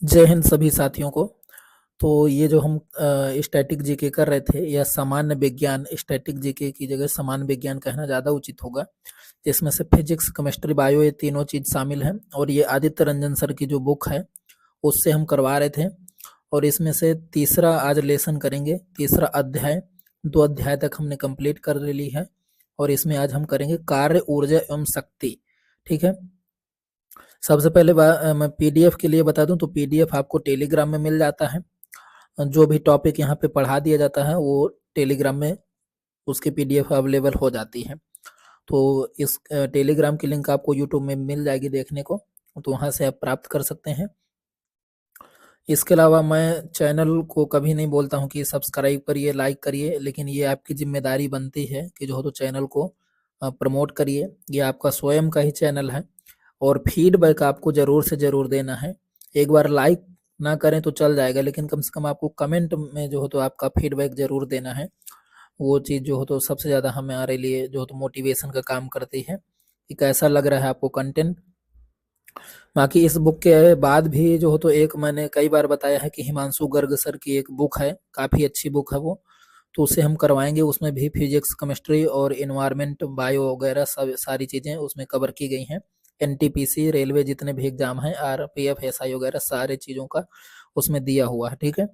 जय हिंद सभी साथियों को। तो ये जो हम स्टैटिक जीके कर रहे थे या सामान्य विज्ञान, स्टैटिक जीके की जगह सामान्य विज्ञान कहना ज़्यादा उचित होगा, जिसमें से फिजिक्स, केमिस्ट्री, बायो ये तीनों चीज़ शामिल हैं। और ये आदित्य रंजन सर की जो बुक है उससे हम करवा रहे थे। और इसमें से तीसरा आज लेसन करेंगे, तीसरा अध्याय। 2 अध्याय तक हमने कंप्लीट कर ली है और इसमें आज हम करेंगे कार्य, ऊर्जा एवं शक्ति। ठीक है। सबसे पहले मैं पीडीएफ के लिए बता दूं तो पीडीएफ आपको टेलीग्राम में मिल जाता है। जो भी टॉपिक यहाँ पे पढ़ा दिया जाता है वो टेलीग्राम में उसकी पीडीएफ अवेलेबल हो जाती है। तो इस टेलीग्राम की लिंक आपको यूट्यूब में मिल जाएगी देखने को, तो वहाँ से आप प्राप्त कर सकते हैं। इसके अलावा मैं चैनल को कभी नहीं बोलता हूँ कि सब्सक्राइब करिए, लाइक करिए, लेकिन ये आपकी जिम्मेदारी बनती है कि जो हो तो चैनल को प्रमोट करिए। ये आपका स्वयं का ही चैनल है और फीडबैक आपको ज़रूर से ज़रूर देना है। एक बार लाइक ना करें तो चल जाएगा, लेकिन कम से कम आपको कमेंट में जो हो तो आपका फीडबैक ज़रूर देना है। वो चीज़ जो हो तो सबसे ज़्यादा हमारे लिए जो हो तो मोटिवेशन का काम करती है कि कैसा लग रहा है आपको कंटेंट। बाकी इस बुक के बाद भी जो हो तो एक मैंने कई बार बताया है कि हिमांशु गर्ग सर की एक बुक है, काफ़ी अच्छी बुक है वो, तो उसे हम करवाएंगे। उसमें भी फिजिक्स, केमिस्ट्री और इन्वायरमेंट, बायो वगैरह सब सारी चीज़ें उसमें कवर की गई हैं। एनटीपीसी, रेलवे जितने भी एग्जाम हैं, आरपीएफ, एसआई वगैरह सारे चीज़ों का उसमें दिया हुआ है। ठीक है,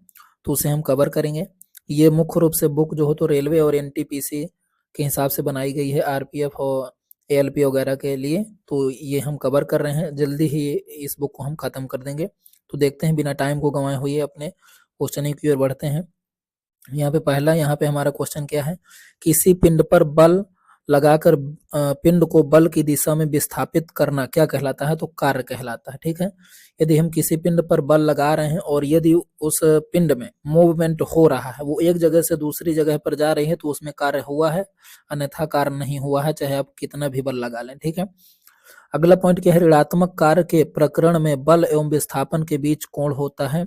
तो उसे हम कवर करेंगे। ये मुख्य रूप से बुक जो हो तो रेलवे और एनटीपीसी के हिसाब से बनाई गई है, आरपीएफ और एएलपी वगैरह के लिए। तो ये हम कवर कर रहे हैं, जल्दी ही इस बुक को हम ख़त्म कर देंगे। तो देखते हैं बिना टाइम को गंवाए हुए अपने क्वेश्चन की ओर बढ़ते हैं। यहाँ पे पहला, यहाँ पे हमारा क्वेश्चन क्या है, किसी पिंड पर बल लगाकर पिंड को बल की दिशा में विस्थापित करना क्या कहलाता है, तो कार्य कहलाता है। ठीक है, यदि हम किसी पिंड पर बल लगा रहे हैं और यदि उस पिंड में मूवमेंट हो रहा है, वो एक जगह से दूसरी जगह पर जा रही है, तो उसमें कार्य हुआ है, अन्यथा कार्य नहीं हुआ है, चाहे आप कितना भी बल लगा लें। ठीक है। अगला पॉइंट क्या है, ऋणात्मक कार्य के प्रकरण में बल एवं विस्थापन के बीच कोण होता है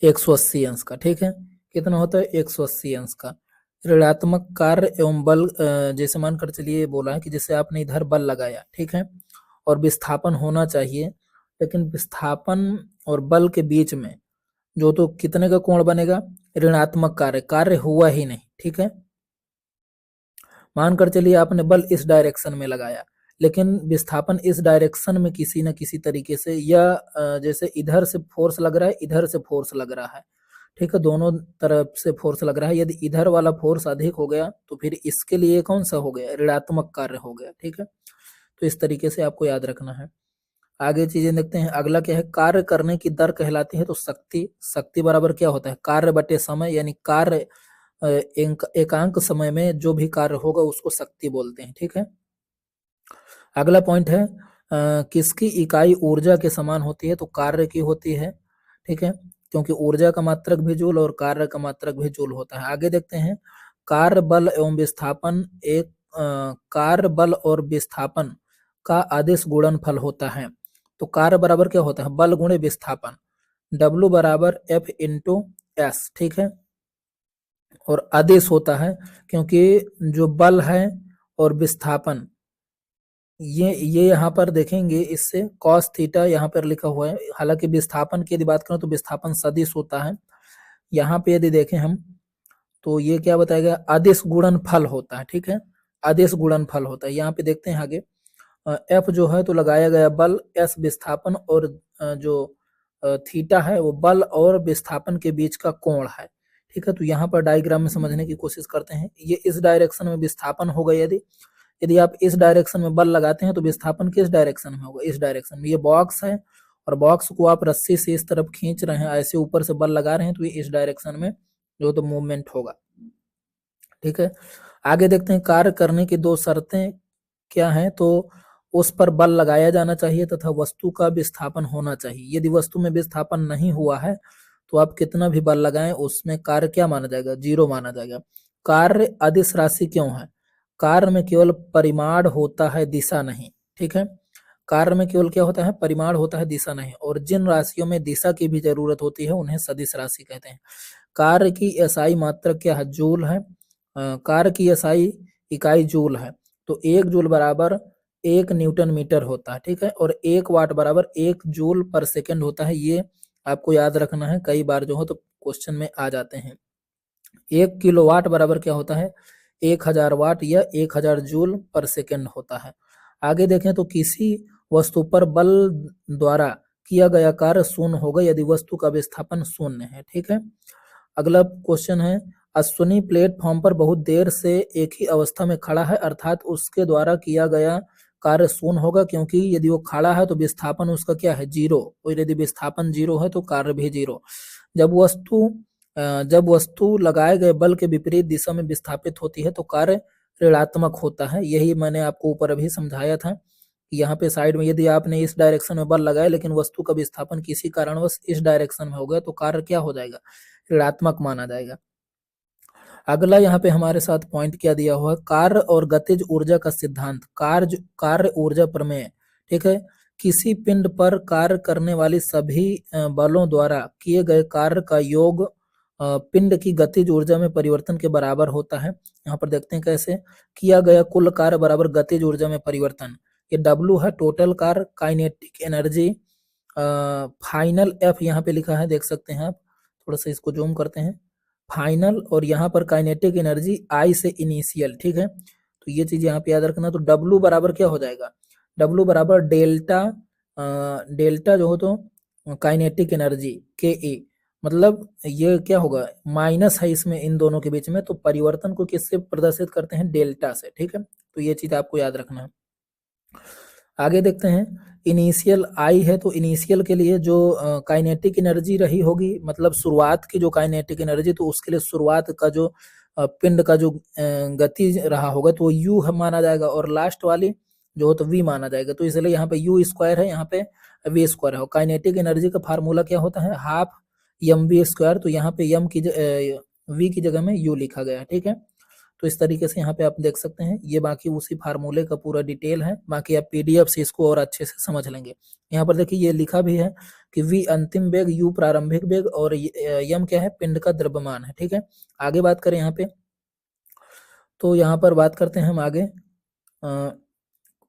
180 अंश का। ठीक है, कितना होता है, 180 अंश का। ऋणात्मक कार्य एवं बल, जैसे मानकर चलिए बोला है कि जैसे आपने इधर बल लगाया, ठीक है, और विस्थापन होना चाहिए, लेकिन विस्थापन और बल के बीच में जो तो कितने का कोण बनेगा, ऋणात्मक कार्य, कार्य हुआ ही नहीं। ठीक है, मानकर चलिए आपने बल इस डायरेक्शन में लगाया, लेकिन विस्थापन इस डायरेक्शन में किसी न किसी तरीके से, या जैसे इधर से फोर्स लग रहा है, इधर से फोर्स लग रहा है। ठीक है, दोनों तरफ से फोर्स लग रहा है। यदि इधर वाला फोर्स अधिक हो गया तो फिर इसके लिए कौन सा हो गया, ऋणात्मक कार्य हो गया। ठीक है, तो इस तरीके से आपको याद रखना है। आगे चीजें देखते हैं। अगला क्या है, कार्य करने की दर कहलाती है तो शक्ति। शक्ति बराबर क्या होता है, कार्य बटे समय, यानी कार्य एकांक समय में जो भी कार्य होगा उसको शक्ति बोलते हैं। ठीक है। अगला पॉइंट है, किसकी इकाई ऊर्जा के समान होती है, तो कार्य की होती है। ठीक है, क्योंकि ऊर्जा का मात्रक भी जूल और कार्य का मात्रक भी जूल होता है। आगे देखते हैं, कार्य बल एवं विस्थापन एक कार्य बल और विस्थापन का आदेश गुणनफल होता है। तो कार्य बराबर क्या होता है, बल गुणे विस्थापन, W बराबर F इंटू एस। ठीक है, और आदेश होता है क्योंकि जो बल है और विस्थापन, ये यहाँ पर देखेंगे, इससे कॉस थीटा यहाँ पर लिखा हुआ है। हालांकि विस्थापन की यदि बात करें तो विस्थापन सदिश होता है। यहाँ पे यदि देखें हम तो ये क्या बताया गया, आदेश गुणनफल होता है। ठीक है, आदेश गुणनफल होता है। यहाँ पे देखते हैं आगे, एफ जो है तो लगाया गया बल, एस विस्थापन, और जो थीटा है वो बल और विस्थापन के बीच का कोण है। ठीक है, तो यहाँ पर डायग्राम में समझने की कोशिश करते हैं। ये इस डायरेक्शन में विस्थापन होगा, यदि यदि आप इस डायरेक्शन में बल लगाते हैं तो विस्थापन किस डायरेक्शन में होगा, इस डायरेक्शन में। ये बॉक्स है और बॉक्स को आप रस्सी से इस तरफ खींच रहे हैं, ऐसे ऊपर से बल लगा रहे हैं, तो ये इस डायरेक्शन में जो तो मूवमेंट होगा। ठीक है, आगे देखते हैं, कार्य करने की 2 शर्तें क्या हैं, तो उस पर बल लगाया जाना चाहिए तथा वस्तु का विस्थापन होना चाहिए। यदि वस्तु में विस्थापन नहीं हुआ है तो आप कितना भी बल लगाएं उसमें कार्य क्या माना जाएगा, 0 माना जाएगा। कार्य अदिश राशि क्यों है, कार्य में केवल परिमाण होता है, दिशा नहीं। ठीक है, कार्य में केवल क्या होता है, परिमाण होता है, दिशा नहीं। और जिन राशियों में दिशा की भी जरूरत होती है उन्हें सदिश राशि कहते हैं। कार्य की एसआई मात्रक क्या है, जूल है। कार्य की एसआई इकाई जूल है। तो 1 जूल बराबर 1 न्यूटन मीटर होता है, ठीक है। और 1 वाट बराबर 1 जूल पर सेकंड होता है। ये आपको याद रखना है, कई बार जो हो तो क्वेश्चन में आ जाते हैं। 1 किलोवाट बराबर क्या होता है? 1000 वाट या 1000 जूल पर सेकंड होता है। आगे देखें तो किसी वस्तु पर बल द्वारा किया गया कार्य शून्य होगा यदि वस्तु का विस्थापन शून्य है, ठीक है। अगला क्वेश्चन है, अश्विनी प्लेटफॉर्म पर बहुत देर से एक ही अवस्था में खड़ा है, अर्थात उसके द्वारा किया गया कार्य शून्य होगा, क्योंकि यदि वो खड़ा है तो विस्थापन उसका क्या है? 0। और यदि विस्थापन 0 है तो कार्य भी 0। जब वस्तु लगाए गए बल के विपरीत दिशा में विस्थापित होती है तो कार्य ऋणात्मक होता है। यही मैंने आपको ऊपर अभी समझाया था कि यहाँ पे साइड में यदि आपने इस डायरेक्शन में बल लगाया लेकिन वस्तु का विस्थापन किसी कारणवश इस डायरेक्शन में हो गया तो कार्य क्या हो जाएगा? ऋणात्मक माना जाएगा। अगला यहाँ पे हमारे साथ पॉइंट क्या दिया हुआ है? कार्य और गतिज ऊर्जा का सिद्धांत, कार्य ऊर्जा प्रमेय, ठीक है। किसी पिंड पर कार्य करने वाली सभी बलों द्वारा किए गए कार्य का योग पिंड की गतिज ऊर्जा में परिवर्तन के बराबर होता है। यहाँ पर देखते हैं कैसे। किया गया कुल कार्य बराबर गतिज ऊर्जा में परिवर्तन। ये W है टोटल कार्य, काइनेटिक एनर्जी, फाइनल F यहाँ पे लिखा है, देख सकते हैं आप। थोड़ा सा इसको जूम करते हैं। फाइनल और यहाँ पर काइनेटिक एनर्जी I से इनिशियल, ठीक है। तो ये चीज यहाँ पे याद रखना। तो W बराबर क्या हो जाएगा? W बराबर डेल्टा जो हो तो काइनेटिक एनर्जी KE, मतलब ये क्या होगा? माइनस है इसमें इन दोनों के बीच में, तो परिवर्तन को किससे प्रदर्शित करते हैं? डेल्टा से, ठीक है। तो ये चीज आपको याद रखना है। आगे देखते हैं, इनिशियल आई है तो इनिशियल के लिए जो काइनेटिक एनर्जी रही होगी, मतलब शुरुआत की जो काइनेटिक एनर्जी, तो उसके लिए शुरुआत का जो पिंड का जो गति रहा होगा तो वो यू माना जाएगा, और लास्ट वाली जो हो तो वी माना जाएगा। तो इसलिए यहाँ पे यू स्क्वायर है, यहाँ पे वी स्क्वायर है। काइनेटिक एनर्जी का फार्मूला क्या होता है? Half M V square. तो यहाँ पे एम की वी की जगह में यू लिखा गया है, ठीक है। तो इस तरीके से यहाँ पे आप देख सकते हैं, ये बाकी उसी फार्मूले का पूरा डिटेल है। बाकी आप पीडीएफ से इसको और अच्छे से समझ लेंगे। यहाँ पर देखिए ये लिखा भी है कि वी अंतिम वेग, यू प्रारंभिक वेग, और यम क्या है? पिंड का द्रव्यमान है, ठीक है। आगे बात करें यहाँ पे, तो यहाँ पर बात करते हैं हम आगे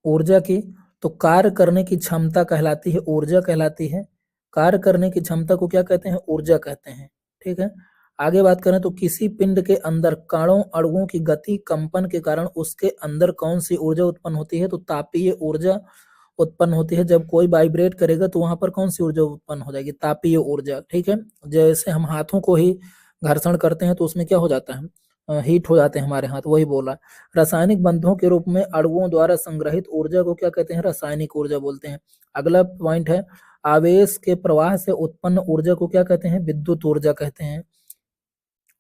ऊर्जा की। तो कार्य करने की क्षमता कहलाती है ऊर्जा कहलाती है। कार्य करने की क्षमता को क्या कहते हैं? ऊर्जा कहते हैं, ठीक है। आगे बात करें तो किसी पिंड के अंदर कणों अणुओं की गति कंपन के कारण उसके अंदर कौन सी ऊर्जा उत्पन्न होती है? तो तापीय ऊर्जा उत्पन्न होती है। जब कोई वाइब्रेट करेगा तो वहां पर कौन सी ऊर्जा उत्पन्न हो जाएगी? तापीय ऊर्जा, ठीक है। जैसे हम हाथों को ही घर्षण करते हैं तो उसमें क्या हो जाता है? हीट हो जाते हैं हमारे हाथ, वही बोला। रासायनिक बंधों के रूप में अणुओं द्वारा संग्रहित ऊर्जा को क्या कहते हैं? रासायनिक ऊर्जा बोलते हैं। अगला पॉइंट है, आवेश के प्रवाह से उत्पन्न ऊर्जा को क्या कहते हैं? विद्युत ऊर्जा कहते हैं,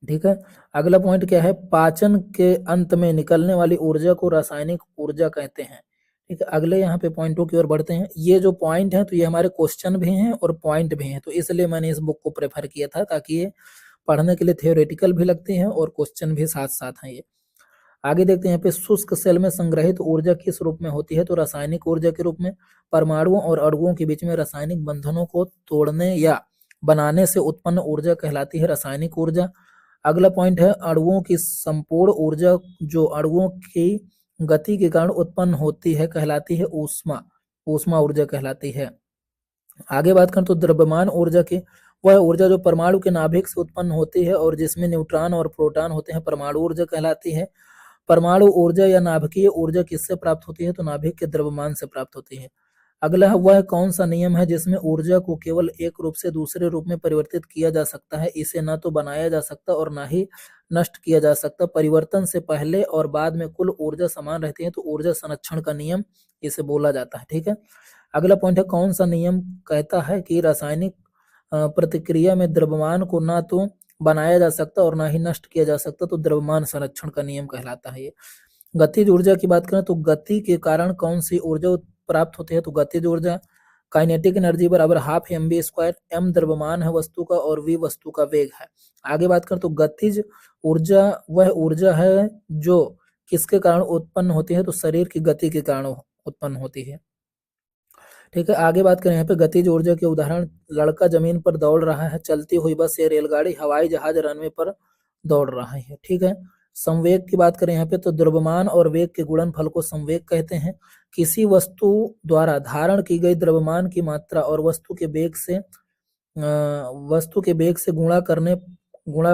ठीक है। अगला पॉइंट क्या है? पाचन के अंत में निकलने वाली ऊर्जा को रासायनिक ऊर्जा कहते हैं, ठीक है। अगले यहाँ पे पॉइंटों की ओर बढ़ते हैं। ये जो पॉइंट है तो ये हमारे क्वेश्चन भी हैं और पॉइंट भी हैं, तो इसलिए मैंने इस बुक को प्रेफर किया था, ताकि ये पढ़ने के लिए थियोरेटिकल भी लगते हैं और क्वेश्चन भी साथ साथ हैं ये। आगे देखते हैं यहाँ पे, शुष्क सेल में संग्रहित ऊर्जा किस रूप में होती है? तो रासायनिक ऊर्जा के रूप में। परमाणुओं और अणुओं के बीच में रासायनिक बंधनों को तोड़ने या बनाने से उत्पन्न ऊर्जा कहलाती है रासायनिक ऊर्जा। अगला पॉइंट है, अणुओं की संपूर्ण ऊर्जा जो अणुओं की गति के कारण उत्पन्न होती है कहलाती है ऊष्मा, ऊष्मा ऊर्जा कहलाती है। आगे बात करें तो द्रव्यमान ऊर्जा की, वह ऊर्जा जो परमाणु के नाभिक से उत्पन्न होती है और जिसमें न्यूट्रॉन और प्रोटॉन होते हैं, परमाणु ऊर्जा कहलाती है। परमाणु ऊर्जा या नाभिकीय ऊर्जा किससे प्राप्त होती है? तो नाभिक के द्रव्यमान से प्राप्त होती है। अगला है, वह कौन सा नियम है जिसमें ऊर्जा को केवल एक रूप से दूसरे रूप में परिवर्तित किया जा सकता है? इसे न तो बनाया जा सकता और ना ही नष्ट किया जा सकता। परिवर्तन से पहले और बाद में कुल ऊर्जा समान रहती है, तो ऊर्जा संरक्षण का नियम इसे बोला जाता है, ठीक है। अगला पॉइंट है, कौन सा नियम कहता है कि रासायनिक प्रतिक्रिया में द्रव्यमान को ना तो बनाया जा सकता और ना ही नष्ट किया जा सकता? तो द्रव्यमान संरक्षण का नियम कहलाता है ये। गतिज ऊर्जा की बात करें तो गति के कारण कौन सी ऊर्जा प्राप्त होती है? तो गतिज ऊर्जा। काइनेटिक एनर्जी बराबर half M V square. M द्रव्यमान है वस्तु का और वी वस्तु का वेग है। आगे बात करें तो गतिज ऊर्जा वह ऊर्जा है जो किसके कारण उत्पन्न होती है? तो शरीर की गति के कारण उत्पन्न होती है, ठीक है। आगे बात करें यहाँ पे गतिज ऊर्जा के उदाहरण, लड़का जमीन पर दौड़ रहा है, चलती हुई बस या रेलगाड़ी, हवाई जहाज रनवे पर दौड़ रहा है, ठीक है। संवेग की बात करें यहाँ पे तो द्रव्यमान और वेग के गुणनफल को संवेग कहते हैं। किसी वस्तु द्वारा धारण की गई द्रव्यमान की मात्रा और वस्तु के वेग से गुणा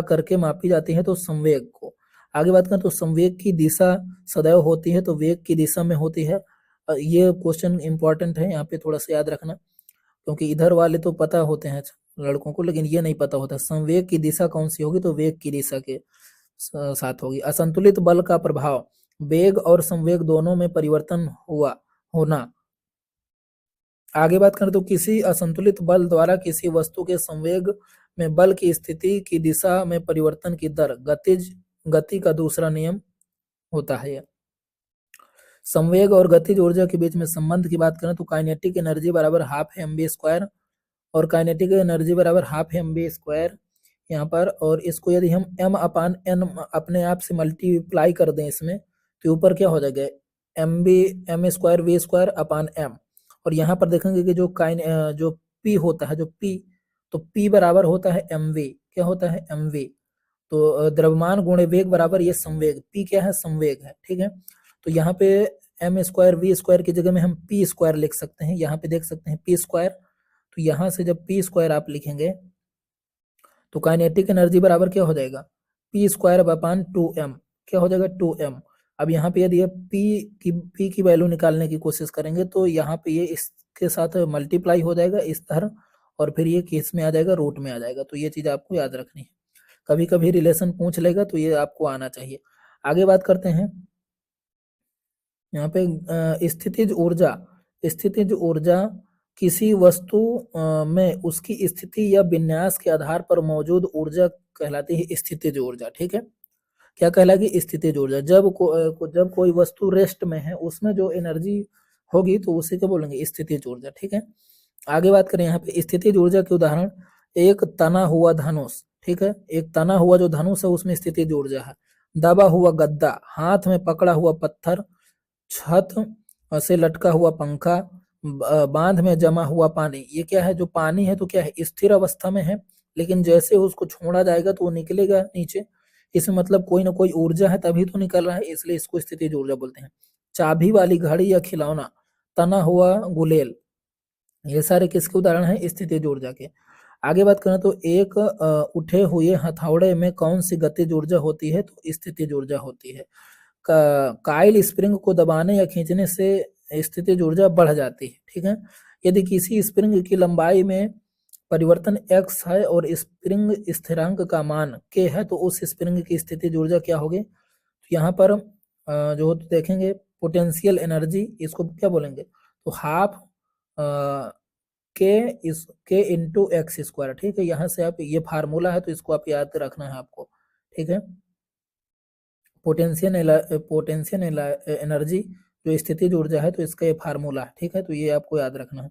करके मापी जाती है तो संवेग को। आगे बात करें तो संवेग की दिशा सदैव होती है तो वेग की दिशा में होती है। ये क्वेश्चन इंपॉर्टेंट है, यहाँ पे थोड़ा सा याद रखना, क्योंकि इधर वाले तो पता होते हैं लड़कों को, लेकिन ये नहीं पता होता संवेग की दिशा कौन सी होगी, तो वेग की दिशा के साथ होगी। असंतुलित बल का प्रभाव वेग और संवेग दोनों में परिवर्तन होना। आगे बात करें तो किसी असंतुलित बल द्वारा किसी वस्तु के संवेग में बल की स्थिति की दिशा में परिवर्तन की दर गति का दूसरा नियम होता है। संवेग और गतिज ऊर्जा के बीच में संबंध की बात करें तो काइनेटिक एनर्जी बराबर हाफ एम बी स्क्वायर और काइनेटिक एनर्जी बराबर हाफ एम बी स्क्वायर यहाँ पर, और इसको यदि हम m अपान n अपने आप से मल्टीप्लाई कर दें इसमें तो ऊपर क्या हो जाएगा M square V square upon m। और यहाँ पर देखेंगे कि जो p होता है, जो p, तो p बराबर होता है mv। क्या होता है mv, तो द्रव्यमान गुणे वेग बराबर ये संवेग, p क्या है संवेग है, ठीक है। तो यहाँ पे एम स्क्वायर वी स्क्वायर की जगह में हम पी स्क्वायर लिख सकते हैं, यहाँ पे देख सकते हैं पी स्क्वायर। तो यहाँ से जब पी स्क्वायर आप लिखेंगे तो काइनेटिक एनर्जी बराबर क्या हो जाएगा पी स्क्वायर अपान 2m, क्या हो जाएगा 2m। अब यहाँ पे यदि पी की वैल्यू निकालने की कोशिश करेंगे तो यहाँ पे ये इसके साथ मल्टीप्लाई हो जाएगा इस तरह, और फिर ये किस में आ जाएगा रूट में आ जाएगा। तो ये चीज आपको याद रखनी है, कभी कभी रिलेशन पूछ लेगा तो ये आपको आना चाहिए। आगे बात करते हैं यहाँ पे स्थितिज ऊर्जा किसी वस्तु में उसकी स्थिति या विन्यास के आधार पर मौजूद ऊर्जा कहलाती है स्थितिज ऊर्जा, ठीक है। क्या कहलाएगी स्थितिज ऊर्जा, जब कोई वस्तु रेस्ट में है उसमें जो एनर्जी होगी तो उसे क्या बोलेंगे स्थितिज ऊर्जा, ठीक है। आगे बात करें यहाँ पे स्थितिज ऊर्जा के उदाहरण, एक तना हुआ धनुष, ठीक है, एक तना हुआ जो धनुष है उसमें स्थितिज ऊर्जा है। दबा हुआ गद्दा, हाथ में पकड़ा हुआ पत्थर, छत से लटका हुआ पंखा, बांध में जमा हुआ पानी। ये क्या है, जो पानी है तो क्या है स्थिर अवस्था में है, लेकिन जैसे उसको छोड़ा जाएगा तो वो निकलेगा नीचे, इसमें मतलब कोई ना कोई ऊर्जा है तभी तो निकल रहा है, इसलिए इसको स्थितिज ऊर्जा बोलते हैं। चाबी वाली घड़ी या खिलौना, तना हुआ गुलेल, ये सारे किसके उदाहरण हैं स्थितिज ऊर्जा के। आगे बात करें तो एक उठे हुए हथौड़े में कौन सी गतिज ऊर्जा होती है, तो स्थितिज ऊर्जा होती है। काइल स्प्रिंग को दबाने या खींचने से स्थितिज ऊर्जा बढ़ जाती है, ठीक है। यदि किसी स्प्रिंग की लंबाई में परिवर्तन x है और स्प्रिंग स्थिरांक का मान k है तो उस स्प्रिंग की स्थितिज ऊर्जा क्या होगी, तो यहाँ पर जो देखेंगे पोटेंशियल एनर्जी, इसको क्या बोलेंगे, तो half k into x square, ठीक है। यहाँ से आप ये फार्मूला है तो इसको आप याद रखना है आपको, ठीक है। पोटेंशियल एनर्जी जो स्थितिज ऊर्जा है तो इसका ये फार्मूला है, ठीक है, तो ये आपको याद रखना है।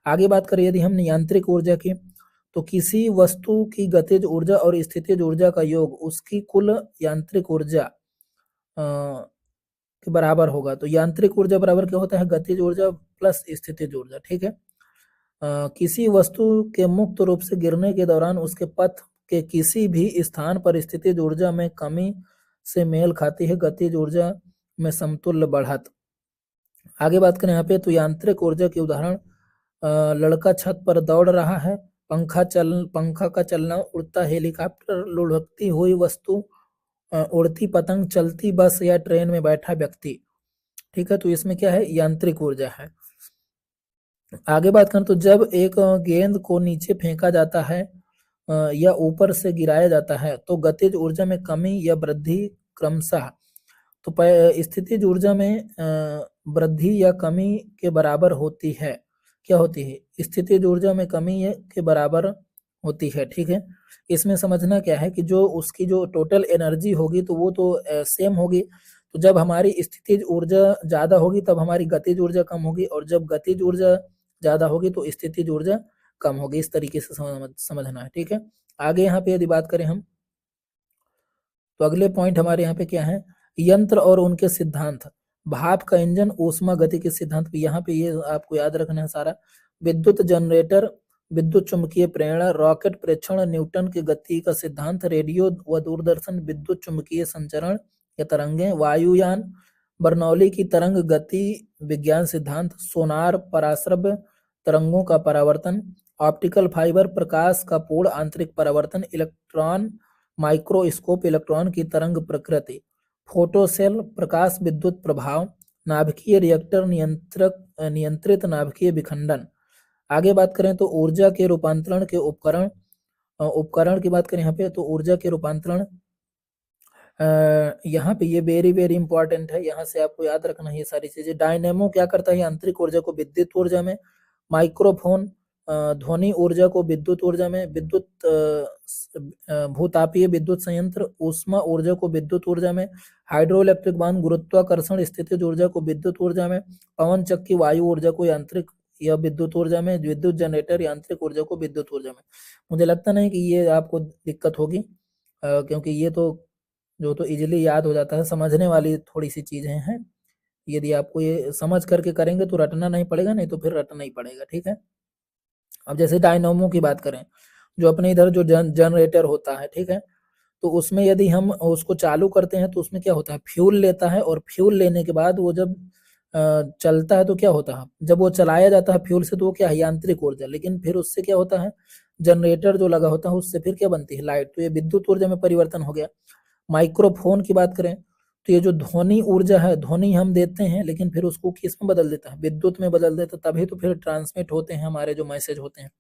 आगे बात करें यदि हम यांत्रिक ऊर्जा की, तो किसी वस्तु की गतिज ऊर्जा और स्थितिज ऊर्जा का योग उसकी कुल यांत्रिक ऊर्जा के बराबर होगा। तो यांत्रिक ऊर्जा बराबर क्या होता है गतिज ऊर्जा प्लस स्थितिज ऊर्जा, ठीक है। किसी वस्तु के मुक्त रूप से गिरने के दौरान उसके पथ के किसी भी स्थान पर स्थितिज ऊर्जा में कमी से मेल खाती है गतिज ऊर्जा में समतुल्य बढ़त। आगे बात करें यहाँ पे तो यांत्रिक ऊर्जा के उदाहरण, लड़का छत पर दौड़ रहा है, पंखा का चलना, उड़ता हेलीकॉप्टर, लुढ़कती हुई वस्तु, उड़ती पतंग, चलती बस या ट्रेन में बैठा व्यक्ति, ठीक है। तो इसमें क्या है यांत्रिक ऊर्जा है। आगे बात करें तो जब एक गेंद को नीचे फेंका जाता है या ऊपर से गिराया जाता है तो गतिज ऊर्जा में कमी या वृद्धि क्रमशः, तो स्थितिज ऊर्जा में वृद्धि या कमी के बराबर होती है। क्या होती है स्थितिज ऊर्जा में कमी के बराबर होती है, ठीक है। इसमें समझना क्या है कि जो उसकी जो टोटल एनर्जी होगी तो वो तो सेम होगी, तो जब हमारी स्थितिज ऊर्जा ज्यादा होगी तब हमारी गतिज ऊर्जा कम होगी, और जब गतिज ऊर्जा ज्यादा होगी तो स्थितिज ऊर्जा कम होगी। इस तरीके से समझना है, ठीक है। आगे यहाँ पे यदि बात करें हम तो अगले पॉइंट हमारे यहाँ पे क्या है, यंत्र और उनके सिद्धांत, भाप का इंजन, ऊष्मा गति के सिद्धांत। यहाँ पे ये आपको याद रखना है सारा। विद्युत जनरेटर विद्युत चुम्बकीय प्रेरणा, रॉकेट प्रेक्षण, न्यूटन के गति का सिद्धांत, रेडियो व दूरदर्शन, विद्युत चुम्बकीय संचरण या तरंगें, वायुयान, बर्नौली की तरंग गति विज्ञान सिद्धांत, सोनार, पराश्रव्य तरंगों का परावर्तन, ऑप्टिकल फाइबर, प्रकाश का पूर्ण आंतरिक परावर्तन, इलेक्ट्रॉन माइक्रोस्कोप, इलेक्ट्रॉन की तरंग प्रकृति, फोटोसेल, प्रकाश विद्युत प्रभाव, नाभिकीय रिएक्टर, नियंत्रित नाभिकीय विखंडन। आगे बात करें तो ऊर्जा के रूपांतरण के उपकरण की बात करें यहाँ पे, तो ऊर्जा के रूपांतरण यहाँ पे ये वेरी इंपॉर्टेंट है, यहाँ से आपको याद रखना है ये सारी चीजें। डायनेमो क्या करता है, आंतरिक ऊर्जा को विद्युत ऊर्जा में, माइक्रोफोन ध्वनि ऊर्जा को विद्युत ऊर्जा में, विद्युत भूतापीय विद्युत संयंत्र ऊष्मा ऊर्जा को विद्युत ऊर्जा में, हाइड्रो इलेक्ट्रिक बांध गुरुत्वाकर्षण स्थितिज ऊर्जा को विद्युत ऊर्जा में, पवन चक्की वायु ऊर्जा को यांत्रिक या विद्युत ऊर्जा में, विद्युत जनरेटर यांत्रिक ऊर्जा को विद्युत ऊर्जा में। मुझे लगता नहीं कि ये आपको दिक्कत होगी, क्योंकि ये तो जो तो इजीली याद हो जाता है, समझने वाली थोड़ी सी चीजें हैं। यदि आपको ये समझ करके करेंगे तो रटना नहीं पड़ेगा, नहीं तो फिर रटना ही पड़ेगा, ठीक है। अब जैसे डायनामो की बात करें, जो अपने इधर जो जनरेटर होता है, ठीक है, तो उसमें यदि हम उसको चालू करते हैं तो उसमें क्या होता है, फ्यूल लेता है, और फ्यूल लेने के बाद वो जब चलता है तो क्या होता है, जब वो चलाया जाता है फ्यूल से तो वो क्या है, यांत्रिक ऊर्जा, लेकिन फिर उससे क्या होता है, जनरेटर जो लगा होता है उससे फिर क्या बनती है, लाइट, तो ये विद्युत ऊर्जा में परिवर्तन हो गया। माइक्रोफोन की बात करें तो ये जो ध्वनि ऊर्जा है, ध्वनि हम देते हैं लेकिन फिर उसको किस में बदल देता है, विद्युत में बदल देता है, तभी तो फिर ट्रांसमिट होते हैं हमारे जो मैसेज होते हैं।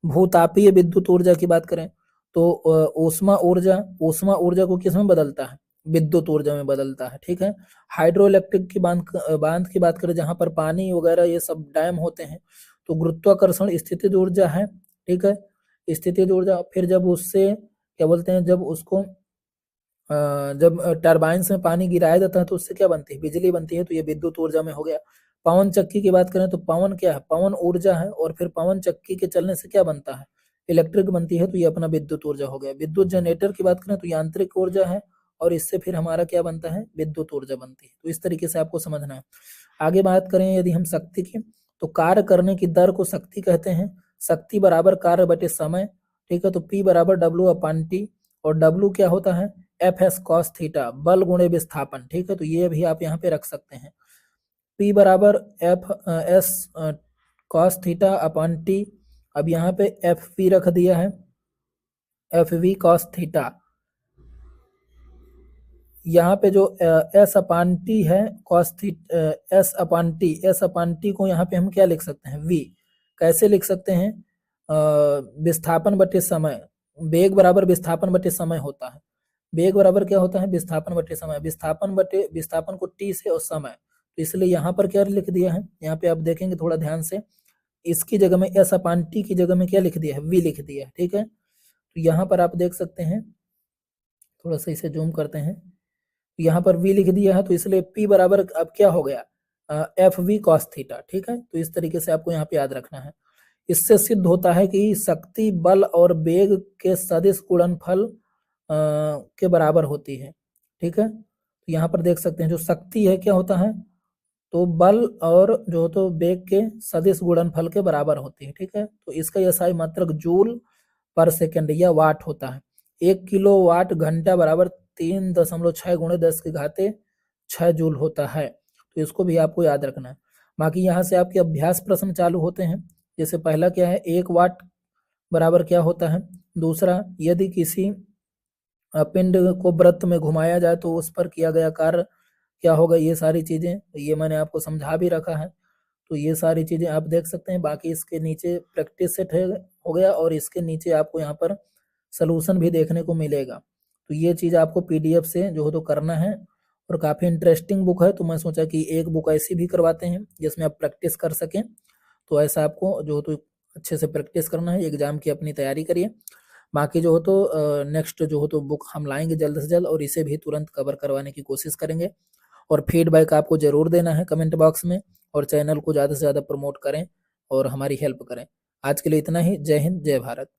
भूतापीय विद्युत ऊर्जा की बात करें तो ऊष्मा ऊर्जा को किस में बदलता है, विद्युत ऊर्जा में बदलता है, ठीक है। हाइड्रो इलेक्ट्रिक की बांध की बात करें, जहां पर पानी वगैरह ये सब डैम होते हैं, तो गुरुत्वाकर्षण स्थितिज ऊर्जा है, ठीक है, स्थितिज ऊर्जा। फिर जब उससे क्या बोलते हैं, जब उसको जब टरबाइन में पानी गिराया जाता है तो उससे क्या बनती है, बिजली बनती है, तो ये विद्युत ऊर्जा में हो गया। पवन चक्की की बात करें तो पवन क्या है, पवन ऊर्जा है, और फिर पवन चक्की के चलने से क्या बनता है, इलेक्ट्रिक बनती है, तो ये अपना विद्युत ऊर्जा हो गया। विद्युत जनरेटर की बात करें तो यांत्रिक ऊर्जा है, और इससे फिर हमारा क्या बनता है, विद्युत ऊर्जा बनती है। तो इस तरीके से आपको समझना है। आगे बात करें यदि हम शक्ति की, तो कार्य करने की दर को शक्ति कहते हैं। शक्ति बराबर कार्य बटे समय, ठीक है, तो P बराबर W/T, और W क्या होता है, Fs cos थीटा, बल गुणे विस्थापन, ठीक है, तो ये भी आप यहाँ पे रख सकते हैं। P बराबर Fs cos थीटा/T, अब यहाँ पे Fv रख दिया है, Fv cos थीटा, यहाँ पे जो S/T है, cos S/T को यहाँ पे हम क्या लिख सकते हैं, V। कैसे लिख सकते हैं, विस्थापन बटे समय, वेग बराबर विस्थापन बटे समय होता है। वेग बराबर क्या होता है, विस्थापन बटे समय, विस्थापन को t से और समय, तो इसलिए यहाँ पर क्या लिख दिया है, यहाँ पे आप देखेंगे थोड़ा ध्यान से, इसकी जगह में S/T की जगह में क्या लिख दिया है, V लिख दिया है, ठीक है। तो यहाँ पर आप देख सकते हैं, थोड़ा सा इसे जूम करते हैं, तो यहाँ पर V लिख दिया है, तो इसलिए P बराबर अब क्या हो गया, Fv cos थीटा, ठीक है। तो इस तरीके से आपको यहाँ पे याद रखना है। इससे सिद्ध होता है कि शक्ति बल और वेग के सदिश गुणनफल के बराबर होती है, ठीक है। तो यहाँ पर देख सकते हैं जो शक्ति है क्या होता है, तो बल और जो तो वेग के सदिश गुणनफल के बराबर होती है, ठीक है। तो इसका SI मात्रक जूल पर सेकंड या वाट होता है। 1 किलो वाट घंटा बराबर 3.6 गुणे 10⁶ जूल होता है। तो इसको भी आपको याद रखना है। बाकी यहाँ से आपके अभ्यास प्रश्न चालू होते हैं। जैसे पहला क्या है, 1 वाट बराबर क्या होता है। दूसरा, यदि किसी पिंड को वृत्त में घुमाया जाए तो उस पर किया गया कार्य क्या होगा, ये सारी चीजें ये मैंने आपको समझा भी रखा है। तो ये सारी चीजें आप देख सकते हैं। बाकी इसके नीचे प्रैक्टिस सेट हो गया, और इसके नीचे आपको यहाँ पर सलूशन भी देखने को मिलेगा। तो ये चीज आपको PDF से जो हो तो करना है, और काफी इंटरेस्टिंग बुक है। तो मैं सोचा कि एक बुक ऐसी भी करवाते हैं जिसमें आप प्रैक्टिस कर सकें। तो ऐसा आपको जो हो तो अच्छे से प्रैक्टिस करना है, एग्जाम की अपनी तैयारी करिए। बाकी जो हो तो नेक्स्ट जो हो तो बुक हम लाएंगे जल्द से जल्द, और इसे भी तुरंत कवर करवाने की कोशिश करेंगे। और फीडबैक आपको जरूर देना है कमेंट बॉक्स में, और चैनल को ज़्यादा से ज़्यादा प्रमोट करें और हमारी हेल्प करें। आज के लिए इतना ही। जय हिंद, जय भारत।